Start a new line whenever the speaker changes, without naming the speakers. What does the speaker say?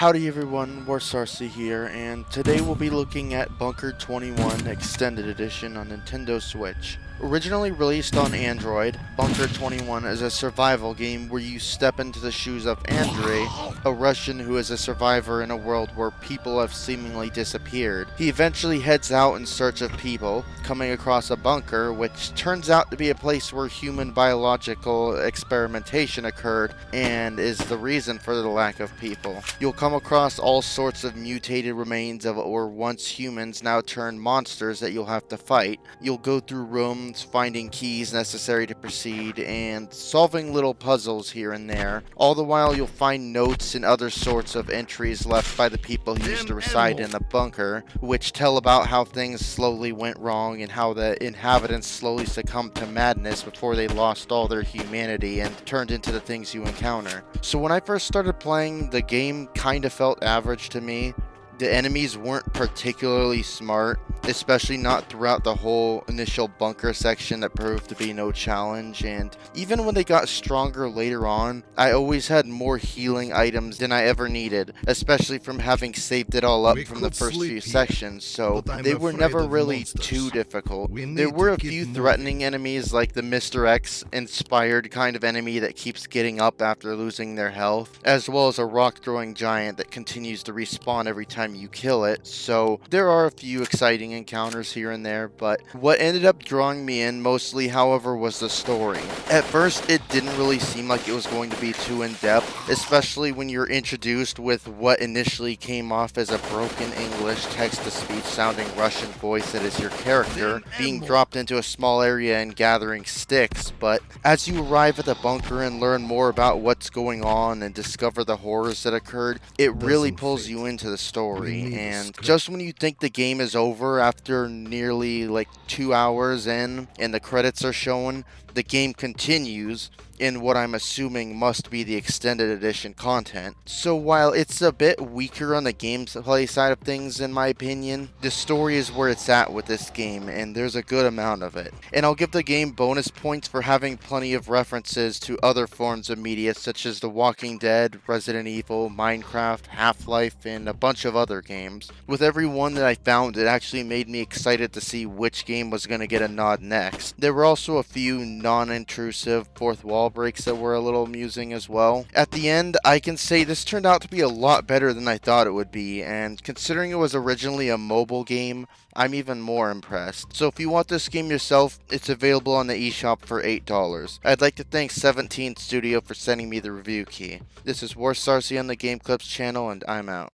Howdy everyone, Warsarcy here, and today we'll be looking at Bunker 21 Extended Edition on Nintendo Switch. Originally released on Android, Bunker 21 is a survival game where you step into the shoes of Andrei, a Russian who is a survivor in a world where people have seemingly disappeared. He eventually heads out in search of people, coming across a bunker, which turns out to be a place where human biological experimentation occurred and is the reason for the lack of people. You'll come across all sorts of mutated remains of what were once humans now turned monsters that you'll have to fight. You'll go through rooms, finding keys necessary to proceed, and solving little puzzles here and there. All the while you'll find notes and other sorts of entries left by the people who used to reside in the bunker, which tell about how things slowly went wrong and how the inhabitants slowly succumbed to madness before they lost all their humanity and turned into the things you encounter. So when I first started playing, the game kind of felt average to me. The enemies weren't particularly smart, especially not throughout the whole initial bunker section that proved to be no challenge, and even when they got stronger later on, I always had more healing items than I ever needed, especially from having saved it all up from the first few sections, so they were never really too difficult. There were a few threatening enemies like the Mr. X inspired kind of enemy that keeps getting up after losing their health, as well as a rock throwing giant that continues to respawn every time you kill it, so there are a few exciting encounters here and there, but what ended up drawing me in mostly, however, was the story. At first, it didn't really seem like it was going to be too in-depth, especially when you're introduced with what initially came off as a broken English text-to-speech sounding Russian voice that is your character, being dropped into a small area and gathering sticks, but as you arrive at the bunker and learn more about what's going on and discover the horrors that occurred, it really pulls you into the story. And just when you think the game is over after nearly like 2 hours in and the credits are shown, the game continues in what I'm assuming must be the extended edition content. So while it's a bit weaker on the gameplay side of things in my opinion, the story is where it's at with this game, and there's a good amount of it. And I'll give the game bonus points for having plenty of references to other forms of media such as The Walking Dead, Resident Evil, Minecraft, Half-Life, and a bunch of other games. With every one that I found, it actually made me excited to see which game was going to get a nod next. There were also a few non-intrusive fourth wall breaks that were a little amusing as well. At the end, I can say this turned out to be a lot better than I thought it would be, and considering it was originally a mobile game, I'm even more impressed. So if you want this game yourself, it's available on the eShop for $8. I'd like to thank 17 Studio for sending me the review key. This is Warsarcy on the Game Clips channel, and I'm out.